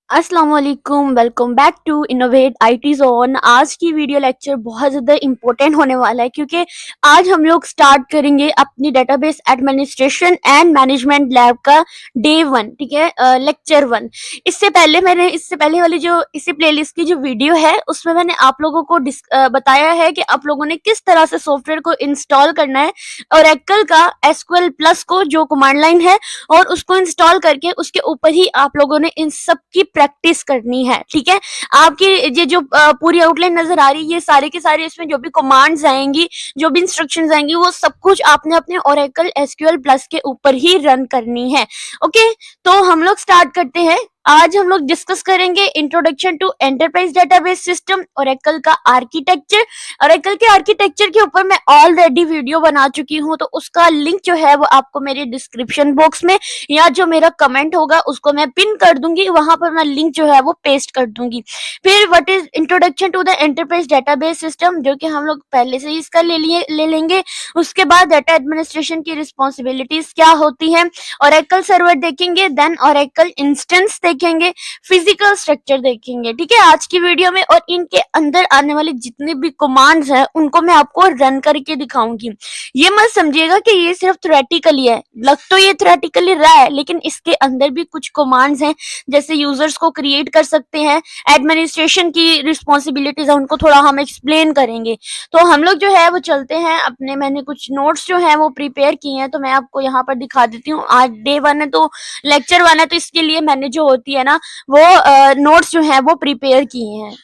अस्सलाम वालेकुम, welcome back to innovate IT zone. आज की वीडियो लेक्चर बहुत ज़्यादा इम्पोर्टेंट होने वाला है क्योंकि आज हम लोग स्टार्ट करेंगे अपनी database administration and management lab का डे 1, ठीक है, लेक्चर 1। इससे पहले वाली जो इसी प्लेलिस्ट की जो वीडियो है उसमें मैंने आप लोगों को बताया है कि आप लोगों ने किस तरह से सॉफ्टवेयर को इंस्टॉल करना है और एक्सेल का एसक्यूएल प्लस को जो कमांड लाइन है और उसको इंस्टॉल करके उसके ऊपर ही आप लोगों ने इन सब की प्रैक्टिस करनी है। ठीक है, आपकी ये जो पूरी आउटलाइन नजर आ रही है, ये सारे के सारे इसमें जो भी कमांड्स आएंगी, जो भी इंस्ट्रक्शंस आएंगी, वो सब कुछ आपने अपने ओरेकल एसक्यूएल प्लस के ऊपर ही रन करनी है। ओके, तो हम लोग स्टार्ट करते हैं। आज हम लोग डिस्कस करेंगे introduction to enterprise database system, Oracle का आर्किटेक्चर। ओरेकल के आर्किटेक्चर के ऊपर मैं ऑलरेडी वीडियो बना चुकी हूँ, तो उसका लिंक जो है वो आपको मेरे डिस्क्रिप्शन बॉक्स में या जो मेरा कमेंट होगा उसको मैं पिन कर दूंगी, वहां पर मैं लिंक जो है वो पेस्ट कर दूंगी। फिर what is introduction to the enterprise database system, जो कि हम लोग पहले से ही इसका ले लेंगे। उसके बाद डाटा एडमिनिस्ट्रेशन की रिस्पॉन्सिबिलिटीज क्या होती है, ओरेकल सर्वर देखेंगे, देन ओरेकल इंस्टेंस देखेंगे, फिजिकल स्ट्रक्चर देखेंगे। ठीक है, आज की वीडियो में और इनके अंदर आने वाले जितने भी कमांड्स हैं उनको मैं आपको रन करके दिखाऊंगी। ये मत समझिएगा कि ये सिर्फ थ्योरेटिकली है, लग तो ये थ्योरेटिकली रहा है लेकिन इसके अंदर भी कुछ कमांड्स हैं, जैसे यूजर्स को क्रिएट कर सकते हैं, एडमिनिस्ट्रेशन की रिस्पॉन्सिबिलिटीज है उनको थोड़ा हम एक्सप्लेन करेंगे। तो हम लोग जो है वो चलते हैं अपने, मैंने कुछ नोट्स जो है वो प्रिपेयर किए हैं तो मैं आपको यहाँ पर दिखा देती हूँ। आज डे 1 है तो लेक्चर 1 है, तो इसके लिए मैंने जो होती है ना वो नोट्स जो है वो प्रिपेयर किए हैं।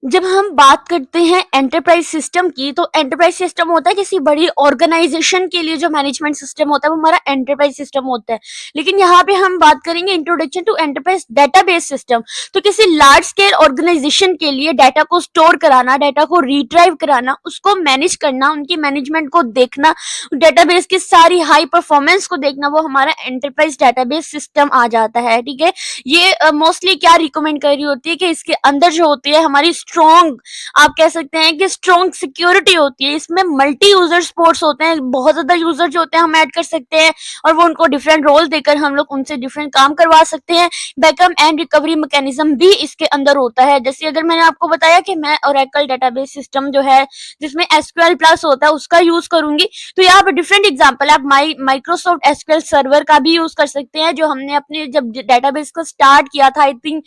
जब हम बात करते हैं एंटरप्राइज सिस्टम की, तो एंटरप्राइज सिस्टम होता है किसी बड़ी ऑर्गेनाइजेशन के लिए जो मैनेजमेंट सिस्टम होता है वो हमारा एंटरप्राइज सिस्टम होता है। लेकिन यहाँ पे हम बात करेंगे introduction to enterprise database system, तो किसी लार्ज स्केल ऑर्गेनाइजेशन के लिए डाटा को स्टोर कराना, डाटा को रिट्राइव कराना, उसको मैनेज करना, उनकी मैनेजमेंट को देखना, डेटाबेस की सारी हाई परफॉर्मेंस को देखना, वो हमारा एंटरप्राइज डेटाबेस सिस्टम आ जाता है। ठीक है, ये मोस्टली क्या रिकमेंड कर रही होती है कि इसके अंदर जो होती है हमारी स्ट्रॉन्ग, आप कह सकते हैं कि स्ट्रॉन्ग सिक्योरिटी होती है। इसमें मल्टी यूजर सपोर्ट्स होते हैं, बहुत ज्यादा यूजर जो होते हैं हम ऐड कर सकते हैं और वो उनको डिफरेंट रोल देकर हम लोग उनसे डिफरेंट काम करवा सकते हैं। बैकअप एंड रिकवरी मैकेनिज्म भी इसके अंदर होता है। जैसे अगर मैंने आपको बताया कि मैं ओरेकल डेटाबेस सिस्टम जो है जिसमें एसक्यूएल प्लस होता है उसका यूज करूंगी, तो यहाँ पर डिफरेंट एग्जाम्पल, आप माइक्रोसॉफ्ट एसक्यूएल सर्वर का भी यूज कर सकते हैं, जो हमने अपने जब डेटाबेस को स्टार्ट किया था, आई थिंक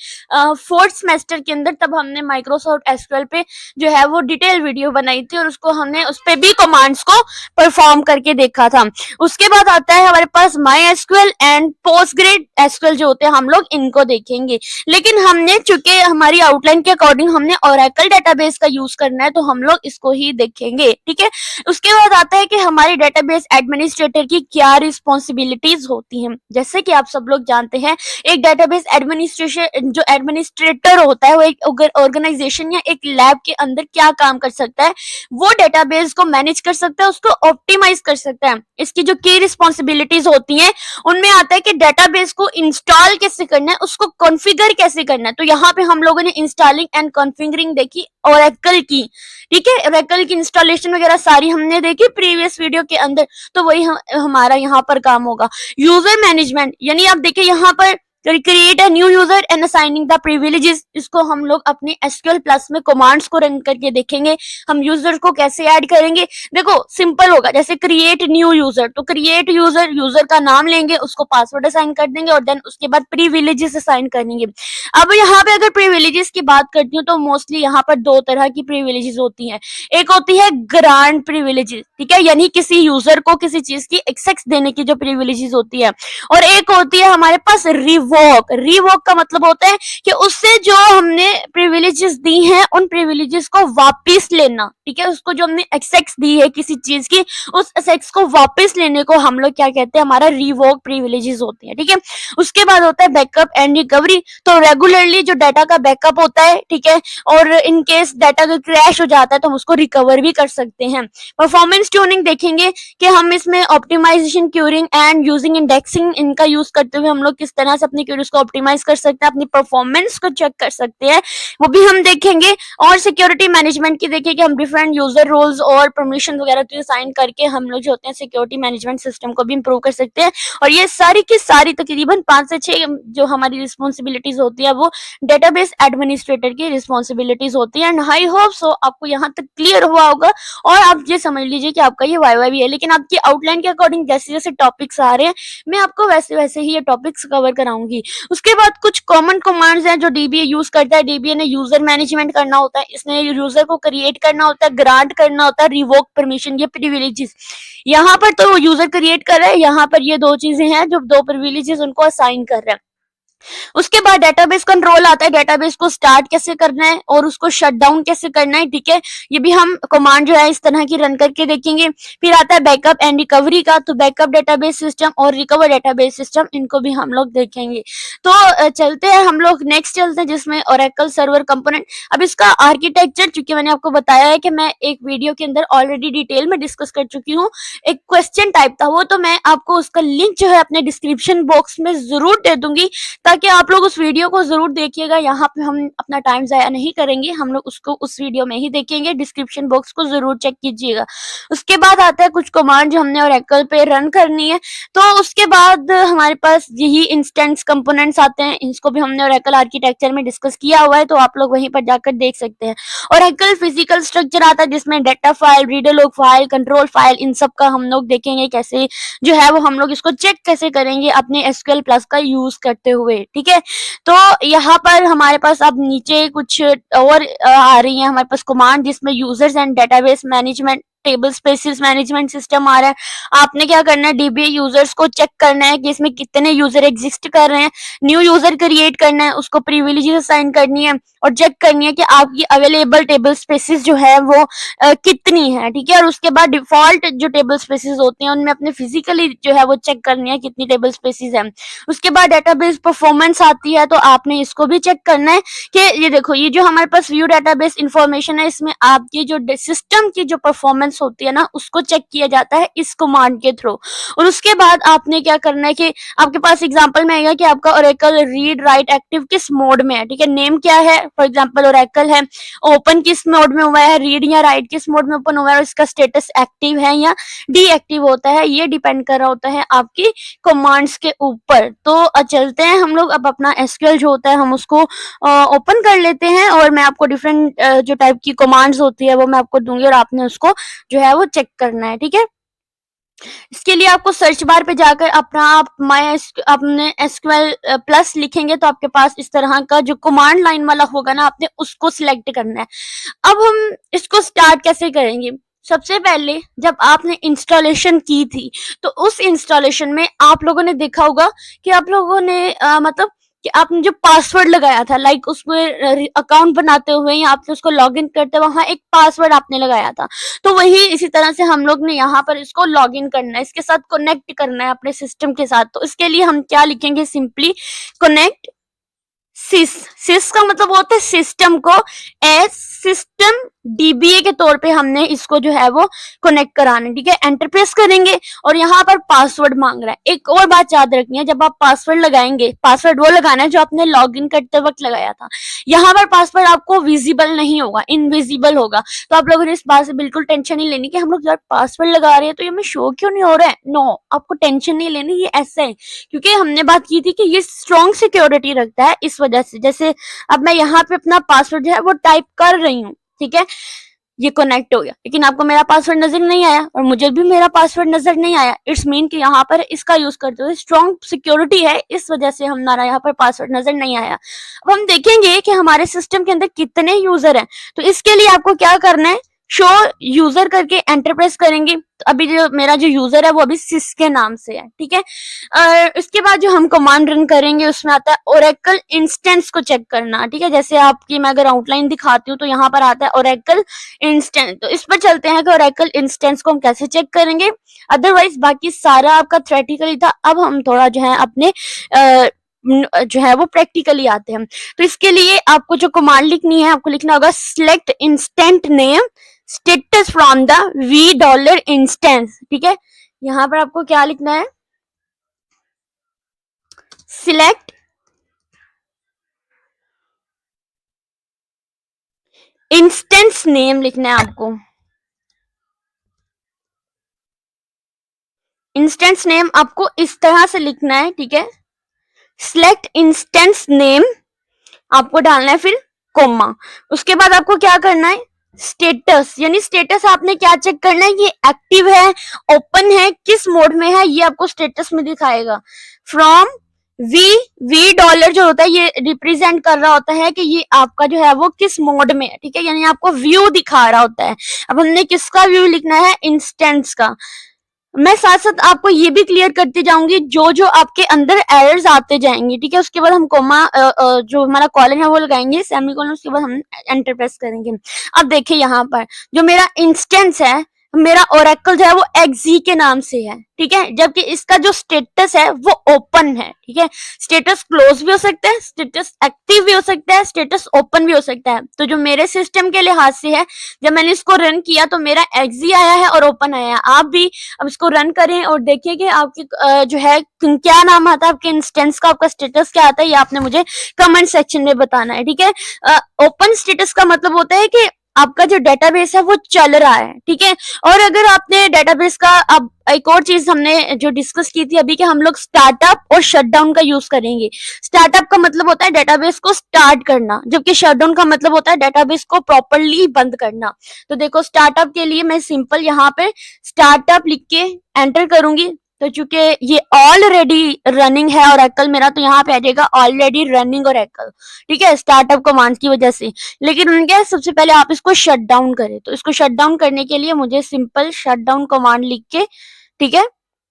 4th सेमेस्टर के अंदर, तब हमने माइक्रोसॉफ्ट एसक्यूएल पे जो है वो डिटेल वीडियो बनाई थी और उसको हमने उस पे भी कमांड्स को परफॉर्म करके देखा था। उसके बाद आता है हमारे पास माई एसक्यूएल एंड पोस्टग्रेड एसक्यूएल जो होते हैं, हम लोग इनको देखेंगे। लेकिन हमने चूंकि हमारी आउटलाइन के अकॉर्डिंग हमने ओरेकल डेटाबेस का यूज करना है तो हम लोग इसको ही देखेंगे। ठीक है, उसके बाद आता है कि हमारी डेटाबेस एडमिनिस्ट्रेटर की क्या रिस्पॉन्सिबिलिटीज होती हैं। जैसे कि आप सब लोग जानते हैं, एक डेटाबेस एडमिनिस्ट्रेशन जो एडमिनिस्ट्रेटर होता है वो एक ऑर्गेनाइजेशन या एक लैब के अंदर क्या काम कर सकता है, वो डेटाबेस को मैनेज कर सकता है, उसको ऑप्टिमाइज कर सकता है। इसकी जो की रिस्पॉन्सिबिलिटीज होती हैं उनमें आता है कि डेटाबेस को इंस्टॉल कैसे करना है, उसको कॉन्फ़िगर कैसे करना है। तो यहाँ पे हम लोगों ने इंस्टॉलिंग एंड कॉन्फ़िगरिंग देखी ओरेकल की। ठीक है, ओरेकल की इंस्टॉलेशन वगैरह सारी हमने देखी प्रीवियस वीडियो के अंदर, तो वही हमारा यहाँ पर काम होगा। यूजर मैनेजमेंट, यानी आप देखिए यहाँ पर create a new user and assigning the privileges, इसको हम लोग अपने एसक्यूएल प्लस में कमांड्स को रन करके देखेंगे, हम यूजर को कैसे ऐड करेंगे। देखो सिंपल होगा, जैसे क्रिएट न्यू यूजर, तो क्रिएट यूजर, यूजर का नाम लेंगे, उसको पासवर्ड असाइन कर देंगे और देन उसके बाद प्रिविलेजेस असाइन करेंगे। अब यहाँ पे अगर प्रिविलेजेस की बात करती हूँ तो मोस्टली यहाँ पर दो तरह की प्रिविलेजेस होती हैं। एक होती है ग्रांट प्रिविलेजेस, ठीक है, यानी किसी यूजर को किसी चीज की एक्सेस देने की जो प्रिविलेजेस होती है, और एक होती है हमारे पास रिवोक का मतलब होता है कि उससे जो हमने प्रिविलेजेस दी हैं उन प्रिविलेजेस को वापस लेना। ठीक है, उसको जो हमने एक्सेस दी है किसी चीज की, उस एक्सेस को वापस लेने को हम लोग क्या कहते हैं, हमारा रिवोक प्रिविलेजेस होते हैं। ठीक है, उसके बाद होता है बैकअप एंड रिकवरी, तो रेगुलरली जो डाटा का बैकअप होता है, ठीक है, और इन केस डाटा का क्रैश हो जाता है तो हम उसको रिकवर भी कर सकते हैं। परफॉर्मेंस ट्यूनिंग देखेंगे कि हम इसमें optimization, querying and using indexing, इनका यूज करते हुए हम लोग किस तरह से अपनी क्यूरीज को ऑप्टिमाइज कर सकते हैं, अपनी परफॉर्मेंस को चेक कर सकते हैं, वो भी हम देखेंगे। और सिक्योरिटी मैनेजमेंट की देखिए कि हम डिफरेंट डिफरेंट यूजर रोल्स और परमिशन वगैरह तो साइन करके हम लोग जो होते हैं सिक्योरिटी मैनेजमेंट सिस्टम को भी इम्प्रूव कर सकते हैं। और ये सारी की सारी तकरीबन 5 से 6 जो हमारी रिस्पॉन्सिबिलिटीज होती है वो डेटाबेस एडमिनिस्ट्रेटर की रिस्पॉन्सिबिलिटीज होती है। एंड आई होप सो आपको यहाँ तक क्लियर हुआ होगा और आप ये समझ लीजिए कि आपका ये वाईवा भी है। लेकिन आपकी आउटलाइन के अकॉर्डिंग जैसे जैसे टॉपिक्स आ रहे हैं मैं आपको वैसे वैसे ही ये टॉपिक्स कवर कराऊंगी। उसके बाद कुछ कॉमन कमांड्स हैं जो डीबीए यूज करता है। डीबीए ने यूजर मैनेजमेंट करना होता है, इसने यूजर को क्रिएट करना होता है, ग्रांट करना होता है, रिवोक परमिशन, ये प्रिविलेजेस। यहाँ पर तो यूजर क्रिएट कर रहा है, यहाँ पर ये दो चीजें हैं जो दो प्रिविलेजेस उनको असाइन कर रहा है। उसके बाद डेटाबेस कंट्रोल आता है, डेटाबेस को स्टार्ट कैसे करना है और उसको शट डाउन कैसे करना है, ठीक है। ये भी हम कमांड जो है इस तरह की रन करके देखेंगे। फिर आता है बैकअप एंड रिकवरी का, तो बैकअप डेटाबेस सिस्टम और रिकवर डेटाबेस सिस्टम इनको भी हम लोग देखेंगे। तो चलते हैं हम लोग नेक्स्ट चलते हैं जिसमें ओरेकल सर्वर कंपोनेंट। अब इसका आर्किटेक्चर चूंकि मैंने आपको बताया है कि मैं एक वीडियो के अंदर ऑलरेडी डिटेल में डिस्कस कर चुकी हूँ, एक क्वेश्चन टाइप था वो, तो मैं आपको उसका लिंक जो है अपने डिस्क्रिप्शन बॉक्स में जरूर दे दूंगी ताकि आप लोग उस वीडियो को जरूर देखिएगा। यहाँ पे हम अपना टाइम जाया नहीं करेंगे, हम लोग उसको उस वीडियो में ही देखेंगे। डिस्क्रिप्शन बॉक्स को जरूर चेक कीजिएगा। उसके बाद आता है कुछ कमांड जो हमने ओरेकल पे रन करनी है। तो उसके बाद हमारे पास यही इंस्टेंस कंपोनेंट्स आते हैं, इसको भी हमने ओरेकल आर्किटेक्चर में डिस्कस किया हुआ है, तो आप लोग वहीं पर जाकर देख सकते हैं। ओरेकल फिजिकल स्ट्रक्चर आता है जिसमें data file, reader log file, control file, इन सब का हम लोग देखेंगे कैसे जो है वो हम लोग इसको चेक कैसे करेंगे अपने एसक्यूएल प्लस का यूज करते हुए, ठीक है। तो यहाँ पर हमारे पास अब नीचे कुछ और आ रही है हमारे पास कमांड जिसमें users and database management, table spaces management system आ रहा है। आपने क्या करना है, डीबीए यूजर्स को चेक करना है कि इसमें कितने यूजर एग्जिस्ट कर रहे हैं, न्यू यूजर क्रिएट करना है, उसको प्रिविलेजेस असाइन करनी है और चेक करनी है कि आपकी अवेलेबल टेबल स्पेसिस जो है वो कितनी है, ठीक है। और उसके बाद डिफॉल्ट जो टेबल स्पेसिस होती हैं उनमें अपने फिजिकली जो है वो चेक करनी है कितनी टेबल स्पेसिस है। उसके बाद डेटाबेस परफॉर्मेंस आती है, तो आपने इसको भी चेक करना है कि ये देखो ये जो हमारे पास व्यू डेटाबेस इंफॉर्मेशन है इसमें आपकी जो सिस्टम की जो परफॉर्मेंस होती है ना उसको चेक किया जाता है इस कमांड के थ्रू। और उसके बाद आपने क्या करना है कि आपके पास एग्जांपल में आएगा कि आपका ओरेकल रीड राइट एक्टिव किस मोड में है, ठीक है। नेम क्या है, फॉर एग्जांपल ओरेकल है, ओपन किस मोड में हुआ है, रीड या राइट किस मोड में ओपन हुआ है, और इसका स्टेटस एक्टिव है या डीएक्टिव होता है, ये डिपेंड कर रहा होता है आपकी कमांड्स के ऊपर। तो चलते हैं हम लोग अब अपना एसक्यूएल जो होता है हम उसको ओपन कर लेते हैं और मैं आपको डिफरेंट जो टाइप की कमांड्स होती है वो मैं आपको दूंगी और आपने उसको जो है वो चेक करना है, ठीक है। इसके लिए आपको सर्च बार पे जाकर अपना आप अपने एसक्यूएल प्लस लिखेंगे तो आपके पास इस तरह का जो कमांड लाइन वाला होगा ना आपने उसको सिलेक्ट करना है। अब हम इसको स्टार्ट कैसे करेंगे, सबसे पहले जब आपने इंस्टॉलेशन की थी तो उस इंस्टॉलेशन में आप लोगों ने देखा होगा कि आप लोगों ने मतलब कि आपने जो पासवर्ड लगाया था, लाइक उसमें अकाउंट बनाते हुए या आपने उसको लॉगिन करते वहां एक पासवर्ड आपने लगाया था। तो वही इसी तरह से हम लोग ने यहाँ पर इसको लॉगिन करना है, इसके साथ कनेक्ट करना है अपने सिस्टम के साथ। तो इसके लिए हम क्या लिखेंगे, सिंपली कनेक्ट सिस। सिस का मतलब होता है सिस्टम को, एस सिस्टम डीबीए के तौर पे हमने इसको जो है वो कनेक्ट कराना है, ठीक है। एंटर प्रेस करेंगे और यहाँ पर पासवर्ड मांग रहा है। एक और बात याद रखनी है, जब आप पासवर्ड लगाएंगे पासवर्ड वो लगाना है जो आपने लॉगिन करते वक्त लगाया था। यहाँ पर पासवर्ड आपको विजिबल नहीं होगा, इनविजिबल होगा। तो आप लोगों ने इस बात से बिल्कुल टेंशन नहीं लेनी कि हम लोग यार पासवर्ड लगा रहे हैं तो ये हमें शो क्यों नहीं हो रहा है। नो, आपको टेंशन नहीं लेनी, ये ऐसा है क्योंकि हमने बात की थी कि ये स्ट्रॉन्ग सिक्योरिटी रखता है, इस वजह से। जैसे अब मैं यहाँ पे अपना पासवर्ड जो है वो टाइप कर रही हूँ, ठीक है, ये कनेक्ट हो गया, लेकिन आपको मेरा पासवर्ड नजर नहीं आया और मुझे भी मेरा पासवर्ड नजर नहीं आया। इट्स मीन कि यहाँ पर इसका यूज करते हुए स्ट्रॉन्ग सिक्योरिटी है, इस वजह से हमारा यहाँ पर पासवर्ड नजर नहीं आया। अब हम देखेंगे कि हमारे सिस्टम के अंदर कितने यूजर हैं। तो इसके लिए आपको क्या करना है, शो यूजर करके एंटर प्रेस करेंगे। तो अभी जो मेरा जो यूजर है वो अभी सिस के नाम से है, ठीक है। इसके बाद जो हम कमांड रन करेंगे उसमें आता है ओरेकल इंस्टेंस को चेक करना, ठीक है। जैसे आपकी मैं अगर आउटलाइन दिखाती हूँ तो यहाँ पर आता है ओरेकल इंस्टेंस। तो इस पर चलते हैं कि ओरेकल इंस्टेंस को हम कैसे चेक करेंगे। अदरवाइज बाकी सारा आपका थ्योरेटिकली था, अब हम थोड़ा जो है अपने जो है वो प्रैक्टिकली आते हैं। तो इसके लिए आपको जो कमांड लिखनी है, आपको लिखना होगा select instance name status from the v dollar instance, ठीक है। यहाँ पर आपको क्या लिखना है, सिलेक्ट इंस्टेंस नेम लिखना है आपको। इंस्टेंस नेम आपको इस तरह से लिखना है, ठीक है। सिलेक्ट इंस्टेंस नेम आपको डालना है, फिर कोमा। उसके बाद आपको क्या करना है, स्टेटस, यानी स्टेटस आपने क्या चेक करना है, ये एक्टिव है, ओपन है, किस मोड में है, ये आपको स्टेटस में दिखाएगा। फ्रॉम वी डॉलर जो होता है ये रिप्रेजेंट कर रहा होता है कि ये आपका जो है वो किस मोड में है, ठीक है, यानी आपको व्यू दिखा रहा होता है। अब हमने किसका व्यू लिखना है, इंस्टेंस का। मैं साथ साथ आपको ये भी क्लियर करती जाऊंगी जो जो आपके अंदर एरर्स आते जाएंगे, ठीक है। उसके बाद हम कोमा जो हमारा कॉलन है वो लगाएंगे, सेमीकोलन, उसके बाद हम एंटर प्रेस करेंगे। अब देखिए यहाँ पर जो मेरा इंस्टेंस है, मेरा ओरेकल जो है वो एक्जी के नाम से है, ठीक है, जबकि इसका जो स्टेटस है वो ओपन है, ठीक है। स्टेटस क्लोज भी हो सकता है, स्टेटस एक्टिव भी हो सकता है, स्टेटस ओपन भी हो सकता है। तो जो मेरे सिस्टम के लिहाज से है, जब मैंने इसको रन किया तो मेरा एक्जी आया है और ओपन आया है। आप भी अब इसको रन करें और देखिए कि आपकी जो है क्या नाम आता है आपके इंस्टेंस का, आपका स्टेटस क्या आता है, ये आपने मुझे कमेंट सेक्शन में बताना है, ठीक है। ओपन स्टेटस का मतलब होता है कि आपका जो डेटाबेस है वो चल रहा है, ठीक है। और अगर आपने डेटाबेस का, अब एक और चीज हमने जो डिस्कस की थी अभी कि हम लोग स्टार्टअप और शटडाउन का यूज करेंगे। स्टार्टअप का मतलब होता है डेटाबेस को स्टार्ट करना, जबकि शटडाउन का मतलब होता है डेटाबेस को प्रॉपरली बंद करना। तो देखो स्टार्टअप के लिए मैं सिंपल यहाँ पे स्टार्टअप लिख के एंटर करूंगी, तो चूंकि ये ऑलरेडी रनिंग है ओरेकल मेरा, तो यहाँ पे आ जाएगा ऑलरेडी रनिंग ओरेकल, ठीक है, स्टार्टअप कमांड की वजह से। लेकिन उनके सबसे पहले आप इसको शट डाउन करें, तो इसको शट डाउन करने के लिए मुझे सिंपल शट डाउन कमांड लिख के, ठीक है,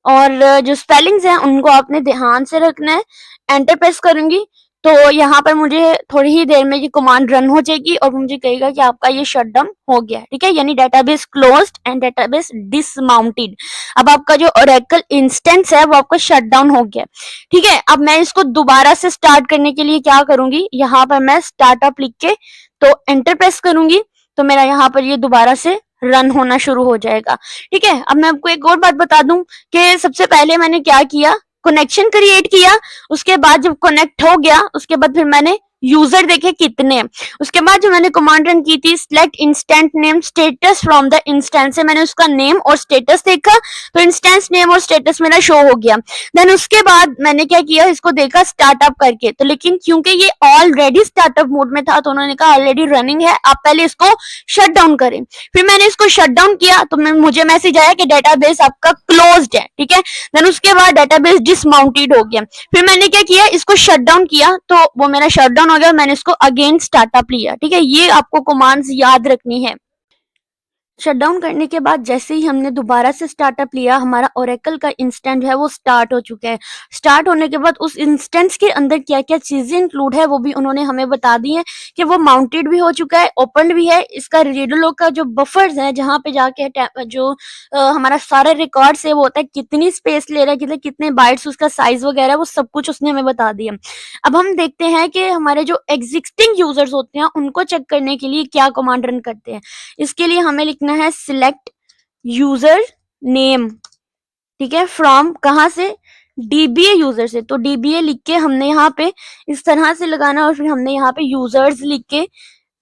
और जो स्पेलिंग्स हैं उनको आपने ध्यान से रखना है। एंटर प्रेस करूंगी तो यहाँ पर मुझे थोड़ी ही देर में ये कमांड रन हो जाएगी और मुझे कहेगा कि आपका ये शट डाउन हो गया, ठीक है, यानी database closed end database dismounted. अब आपका जो ओरेकल इंस्टेंस है वो आपका शट डाउन हो गया, ठीक है। अब मैं इसको दोबारा से स्टार्ट करने के लिए क्या करूंगी, यहाँ पर मैं स्टार्टअप लिख के तो एंटर प्रेस करूंगी, तो मेरा यहाँ पर ये दोबारा से रन होना शुरू हो जाएगा, ठीक है। अब मैं आपको एक और बात बता दूं कि सबसे पहले मैंने क्या किया, कनेक्शन क्रिएट किया। उसके बाद जब कनेक्ट हो गया उसके बाद फिर मैंने यूजर देखे कितने। उसके बाद जो मैंने कमांड रन की थी select instance name status from the instance से, मैंने उसका नेम और स्टेटस देखा, तो इंस्टेंस नेम और स्टेटस मेरा शो हो गया। देन उसके बाद मैंने क्या किया, इसको देखा स्टार्टअप करके, तो लेकिन क्योंकि ये ऑलरेडी स्टार्टअप मोड में था तो उन्होंने कहा ऑलरेडी रनिंग है, आप पहले इसको शट डाउन करें। फिर मैंने इसको शट डाउन किया तो मुझे मैसेज आया कि डेटाबेस आपका क्लोज्ड है, ठीक है। देन उसके बाद डेटाबेस डिसमाउंटेड हो गया। फिर मैंने क्या किया, इसको शट डाउन किया तो वो मेरा शट डाउन हो गया, मैंने इसको अगेन स्टार्टअप लिया, ठीक है। ये आपको कमांड्स याद रखनी है। शटडाउन करने के बाद जैसे ही हमने दोबारा से स्टार्टअप लिया, हमारा ओरेकल का इंस्टेंट है वो स्टार्ट हो चुका है। स्टार्ट होने के बाद उस इंस्टेंस के अंदर क्या क्या चीजें इंक्लूड है वो भी उन्होंने हमें बता दी है कि वो माउंटेड भी हो चुका है, ओपन भी है। इसका रीडलो का जो बफर्स है जहाँ पे जाके जो हमारा सारा रिकॉर्ड्स है वो होता है कितनी स्पेस ले रहा है, कितने बाइट्स, उसका साइज वगैरह वो सब कुछ उसने हमें बता दिया। अब हम देखते हैं कि हमारे जो एग्जिस्टिंग यूजर्स होते हैं उनको चेक करने के लिए क्या कमांड रन करते हैं। इसके लिए हमें लिखना है सिलेक्ट यूजर नेम, ठीक है, फ्रॉम कहाँ से, डीबीए यूजर से। तो डीबीए लिख के हमने यहाँ पे इस तरह से लगाना और फिर हमने यहाँ पे यूजर्स लिख के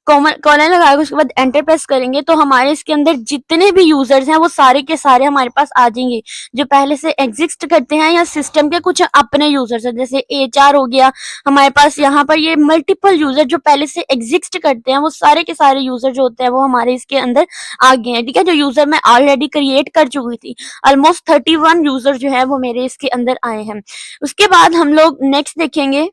कॉलन लगाएगा, उसके बाद एंटर प्रेस करेंगे तो हमारे इसके अंदर जितने भी यूजर्स हैं वो सारे के सारे हमारे पास आ जाएंगे जो पहले से एग्जिस्ट करते हैं या सिस्टम के कुछ अपने यूजर्स हैं, जैसे एचआर हो गया हमारे पास। यहाँ पर ये मल्टीपल यूजर जो पहले से एग्जिस्ट करते हैं वो सारे के सारे यूजर जो होते हैं वो हमारे इसके अंदर आ गए हैं, ठीक है। जो यूजर मैं ऑलरेडी क्रिएट कर चुकी थी, ऑलमोस्ट 31 यूजर जो है वो मेरे इसके अंदर आए हैं। उसके बाद हम लोग नेक्स्ट देखेंगे,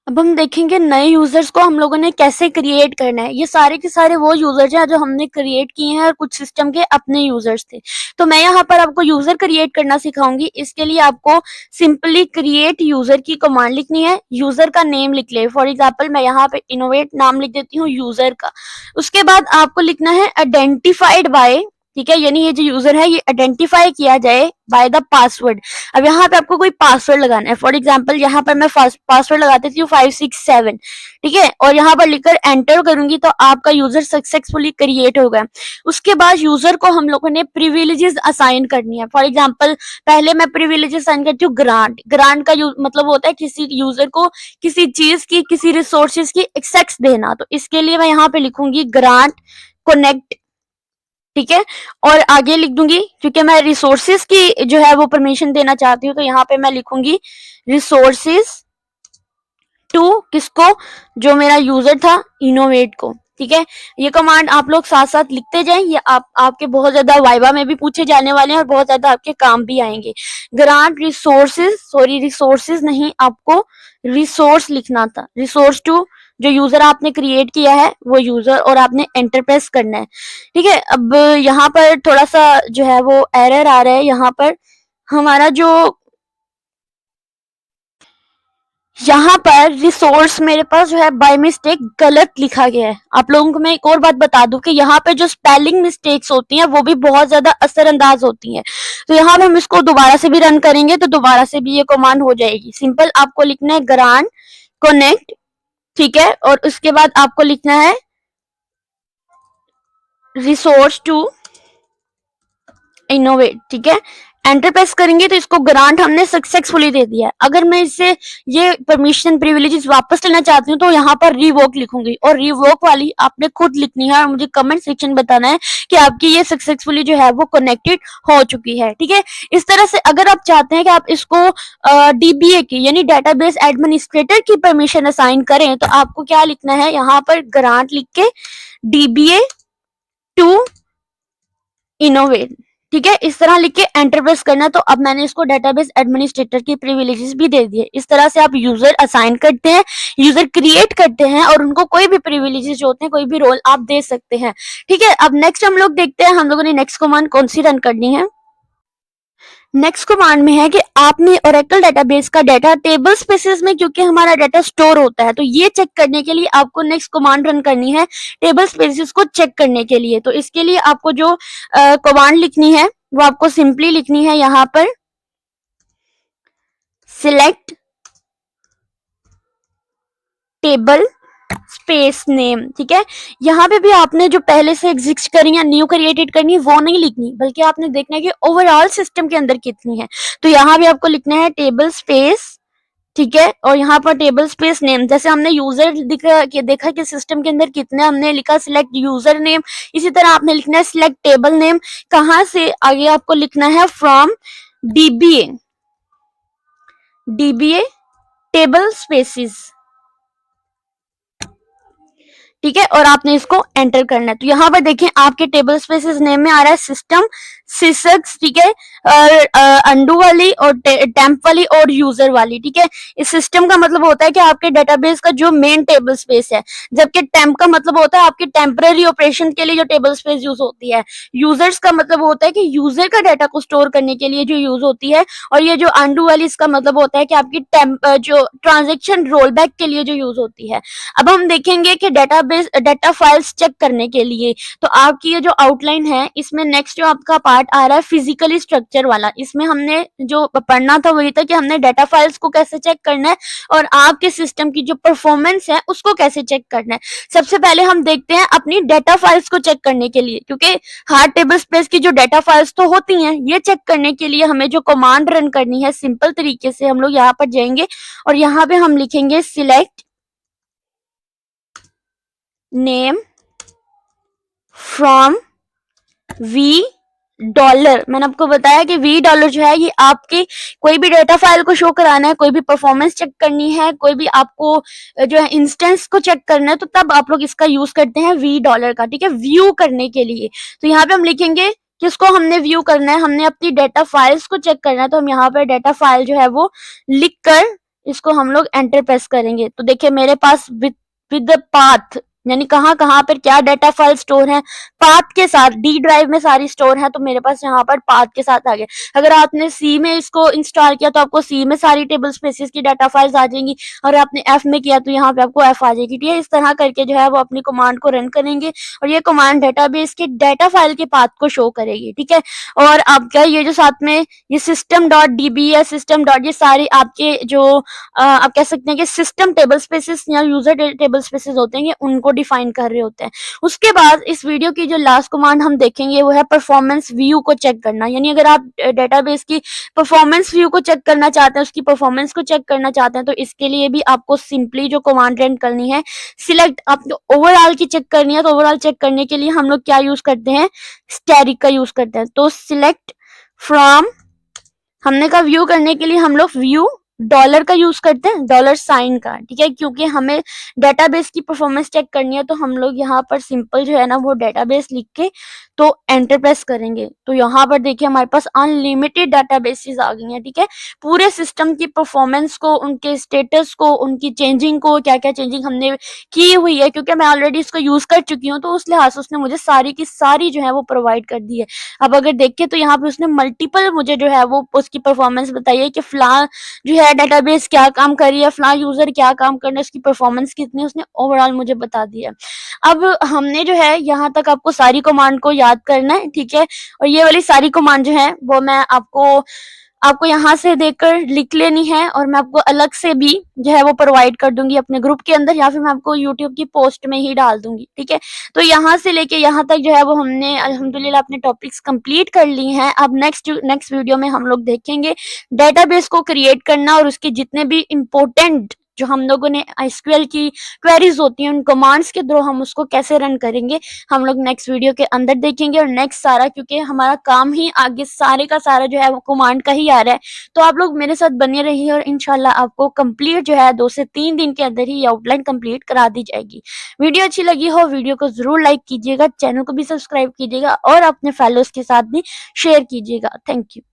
अब हम देखेंगे नए यूजर्स को हम लोगों ने कैसे क्रिएट करना है। ये सारे के सारे वो यूजर्स हैं जो हमने क्रिएट किए हैं और कुछ सिस्टम के अपने यूजर्स थे। तो मैं यहाँ पर आपको यूजर क्रिएट करना सिखाऊंगी। इसके लिए आपको सिंपली क्रिएट यूजर की कमांड लिखनी है, यूजर का नेम लिख ले। फॉर एग्जाम्पल मैं यहाँ पे इनोवेट नाम लिख देती हूँ यूजर का। उसके बाद आपको लिखना है आइडेंटिफाइड बाय, ठीक है, यानी ये जो यूजर है ये आइडेंटिफाई किया जाए बाय द पासवर्ड। अब यहाँ पे आपको कोई पासवर्ड लगाना है। फॉर एग्जांपल यहाँ पर मैं पासवर्ड लगा देती हूँ 567, ठीक है, और यहाँ पर लिखकर एंटर करूंगी तो आपका यूजर सक्सेसफुली क्रिएट हो गया। उसके बाद यूजर को हम लोगों ने प्रिविलेजेस असाइन करनी है। फॉर एग्जाम्पल पहले मैं प्रिविलेजेस असाइन करती हूँ ग्रांट। ग्रांट का मतलब होता है किसी यूजर को किसी चीज की, किसी रिसोर्सेज की एक्सेस देना। तो इसके लिए मैं यहाँ पे लिखूंगी ग्रांट कनेक्ट ठीक है। और आगे लिख दूंगी क्योंकि मैं रिसोर्सेज की जो है वो परमिशन देना चाहती हूँ, तो यहाँ पे मैं लिखूंगी रिसोर्सेज टू किसको, जो मेरा यूजर था इनोवेट को। ठीक है, ये कमांड आप लोग साथ साथ लिखते जाएं, ये आपके बहुत ज्यादा वाइवा में भी पूछे जाने वाले हैं और बहुत ज्यादा आपके काम भी आएंगे। ग्रांट रिसोर्सेज, सॉरी रिसोर्सेज नहीं, आपको रिसोर्स लिखना था। रिसोर्स टू जो यूजर आपने क्रिएट किया है वो यूजर, और आपने एंटर प्रेस करना है। ठीक है, अब यहाँ पर थोड़ा सा जो है वो एरर आ रहा है। यहाँ पर हमारा जो यहाँ पर रिसोर्स मेरे पास जो है बाय मिस्टेक गलत लिखा गया है। आप लोगों को मैं एक और बात बता दूं कि यहाँ पे जो स्पेलिंग मिस्टेक्स होती हैं वो भी बहुत ज्यादा असरअंदाज होती हैं। तो यहाँ पे हम इसको दोबारा से भी रन करेंगे तो दोबारा से भी ये कमांड हो जाएगी। सिंपल आपको लिखना है ग्रांट कनेक्ट, ठीक है, और उसके बाद आपको लिखना है रिसोर्स टू इनोवेट। ठीक है, एंटर प्रेस करेंगे तो इसको ग्रांट हमने सक्सेसफुली दे दिया है। अगर मैं इससे ये परमिशन प्रिविलेजेस वापस लेना चाहती हूँ तो यहाँ पर रिवोक लिखूंगी, और रिवोक वाली आपने खुद लिखनी है और मुझे कमेंट सेक्शन में बताना है कि आपकी ये सक्सेसफुली जो है वो कनेक्टेड हो चुकी है। ठीक है, इस तरह से अगर आप चाहते हैं कि आप इसको डीबीए की यानी डेटाबेस एडमिनिस्ट्रेटर की परमिशन असाइन करें तो आपको क्या लिखना है, यहाँ पर ग्रांट लिख के डीबीए टू इनोवेट। ठीक है, इस तरह लिख के एंटर प्रेस करना। तो अब मैंने इसको डेटाबेस एडमिनिस्ट्रेटर की प्रिविलेजेस भी दे दिए। इस तरह से आप यूजर असाइन करते हैं, यूजर क्रिएट करते हैं और उनको कोई भी प्रिविलेजेस जो होते हैं, कोई भी रोल आप दे सकते हैं। ठीक है, अब नेक्स्ट हम लोग देखते हैं हम लोगों ने नेक्स्ट कमांड कौन सी रन करनी है। नेक्स्ट कमांड में है कि आपने ओरेकल डेटाबेस का डाटा टेबल स्पेसेस में, क्योंकि हमारा डाटा स्टोर होता है, तो ये चेक करने के लिए आपको नेक्स्ट कमांड रन करनी है टेबल स्पेसेस को चेक करने के लिए। तो इसके लिए आपको जो कमांड लिखनी है वो आपको सिंपली लिखनी है यहाँ पर सिलेक्ट टेबल स्पेस नेम। ठीक है, यहाँ पे भी आपने जो पहले से एग्जिस्ट करी या न्यू क्रिएटेड करनी है वो नहीं लिखनी, बल्कि आपने देखना है कि ओवरऑल सिस्टम के अंदर कितनी है। तो यहाँ भी आपको लिखना है टेबल स्पेस, ठीक है, और यहाँ पर टेबल स्पेस नेम, जैसे हमने यूजर देखा कि सिस्टम के अंदर कितने, हमने लिखा सिलेक्ट यूजर नेम, इसी तरह आपने लिखना है सिलेक्ट टेबल नेम। कहाँ से आगे आपको लिखना है from DBA, DBA table spaces. ठीक है, और आपने इसको एंटर करना है। तो यहाँ पर देखें आपके टेबल स्पेसेस नेम में आ रहा है सिस्टम, सिसक्स, ठीक है, अंडू वाली और टेम्प वाली और यूजर वाली। ठीक है, इस सिस्टम का मतलब होता है कि आपके डेटाबेस का जो मेन टेबल स्पेस है, जबकि टेम्प का मतलब होता है आपके टेम्पररी ऑपरेशन के लिए जो टेबल स्पेस यूज होती है। यूजर्स का मतलब होता है कि यूजर का डाटा को स्टोर करने के लिए जो यूज होती है, और ये जो अंडू वाली इसका मतलब होता है कि आपकी जो ट्रांजेक्शन रोलबैक के लिए जो यूज होती है। अब हम देखेंगे कि डेटाबेस डाटा फाइल्स चेक करने के लिए, तो आपकी ये जो आउटलाइन है इसमें नेक्स्ट जो आपका पार्ट आ रहा है फिजिकली स्ट्रक्चर वाला, इसमें हमने जो पढ़ना था वही था कि हमने डाटा फाइल्स को कैसे चेक करना है और आपके सिस्टम की जो परफॉर्मेंस है उसको कैसे चेक करना है। सबसे पहले हम देखते हैं अपनी डाटा फाइल्स को चेक करने के लिए, क्योंकि हार्ड टेबल स्पेस की जो डाटा फाइल्स तो होती हैं, ये चेक करने के लिए हमें जो कमांड रन करनी है सिंपल तरीके से हम लोग यहाँ पर जाएंगे और यहाँ पे हम लिखेंगे select name from v dollar. मैंने आपको बताया कि वी डॉलर जो है ये आपके कोई भी डेटा फाइल को शो कराना है, कोई भी परफॉर्मेंस चेक करनी है, कोई भी आपको जो है इंस्टेंस को चेक करना है, तो तब आप लोग इसका यूज करते हैं वी डॉलर का। ठीक है, व्यू करने के लिए। तो यहाँ पे हम लिखेंगे किसको हमने व्यू करना है, हमने अपनी डेटा फाइल्स को चेक करना है, तो हम यहाँ पर डेटा फाइल जो है वो लिख कर इसको हम लोग एंटर प्रेस करेंगे। तो देखिए मेरे पास विद पाथ, यानी कहाँ कहाँ पर क्या डाटा फाइल स्टोर है, पाथ के साथ डी ड्राइव में सारी स्टोर है, तो मेरे पास यहाँ पर पाथ के साथ आ गया। अगर आपने सी में इसको इंस्टॉल किया तो आपको सी में सारी टेबल स्पेसेस की डाटा फाइल्स आ जाएंगी, और आपने एफ में किया तो यहाँ पे आपको एफ आ जाएगी। ठीक है, इस तरह करके जो है वो अपनी कमांड को रन करेंगे और ये कमांड डाटाबेस के डाटा फाइल के पाथ को शो करेगी। ठीक है, और आपका ये जो साथ में ये सिस्टम डॉट डीबी या सिस्टम डॉट, ये सारे आपके जो आप कह सकते हैं कि सिस्टम टेबल स्पेसेस या यूजर टेबल स्पेसेस होते हैं, उनको डिफाइन कर रहे होते हैं। उसके बाद इस वीडियो की जो लास्ट कमांड हम देखेंगे वो है परफॉर्मेंस व्यू को चेक करना। यानी अगर आप डेटाबेस की परफॉर्मेंस व्यू को चेक करना चाहते हैं, उसकी परफॉर्मेंस को चेक करना चाहते हैं, तो इसके लिए भी आपको सिंपली जो कमांड रन करनी है, सिलेक्ट, आपको ओवरऑल की चेक करनी है। तो ओवरऑल चेक करने के लिए हम लोग क्या यूज करते हैं, स्टैटिक का यूज करते हैं। तो सिलेक्ट फ्रॉम, हमने कहा व्यू करने के लिए हम लोग व्यू डॉलर का यूज करते हैं, डॉलर साइन का, ठीक है, क्योंकि हमें डेटाबेस की परफॉर्मेंस चेक करनी है। तो हम लोग यहाँ पर सिंपल जो है ना वो डेटाबेस लिख के तो एंटर प्रेस करेंगे। तो यहाँ पर देखिए हमारे पास अनलिमिटेड डेटाबेसेस आ गई हैं, ठीक है। पूरे सिस्टम की परफॉर्मेंस को, उनके स्टेटस को, उनकी चेंजिंग को, क्या क्या चेंजिंग हमने की हुई है, क्योंकि मैं ऑलरेडी इसको यूज कर चुकी हूँ, तो उस लिहाज से उसने मुझे सारी की सारी जो है वो प्रोवाइड कर दी है। अब अगर देखें तो यहाँ पे उसने मल्टीपल मुझे जो है वो उसकी परफॉर्मेंस बताई है कि फला जो है डेटाबेस क्या काम कर रही है, फला यूजर क्या काम करना है, उसकी परफॉर्मेंस कितनी है, उसने ओवरऑल मुझे बता दिया। अब हमने जो है यहाँ तक आपको सारी कमांड को याद करना है, ठीक है। और ये वाली सारी कमांड जो है वो मैं आपको यहाँ से देखकर लिख लेनी है, और मैं आपको अलग से भी जो है वो प्रोवाइड कर दूंगी अपने ग्रुप के अंदर, या फिर मैं आपको यूट्यूब की पोस्ट में ही डाल दूंगी, ठीक है। तो यहाँ से लेके यहाँ तक जो है वो हमने अल्हम्दुलिल्लाह अपने टॉपिक्स कंप्लीट कर ली हैं। अब नेक्स्ट वीडियो में हम लोग देखेंगे डेटाबेस को क्रिएट करना, और उसके जितने भी इम्पोर्टेंट जो हम लोगों ने एसक्यूएल की क्वेरीज होती हैं उन कमांड्स के थ्रू हम उसको कैसे रन करेंगे, हम लोग नेक्स्ट वीडियो के अंदर देखेंगे। और नेक्स्ट सारा, क्योंकि हमारा काम ही आगे सारे का सारा जो है वो कमांड का ही आ रहा है, तो आप लोग मेरे साथ बने रहिए, और इंशाल्लाह आपको कंप्लीट जो है 2 से 3 दिन के अंदर ही ये आउटलाइन कंप्लीट करा दी जाएगी। वीडियो अच्छी लगी हो, वीडियो को जरूर लाइक कीजिएगा, चैनल को भी सब्सक्राइब कीजिएगा, और अपने फेलोज के साथ भी शेयर कीजिएगा। Thank you.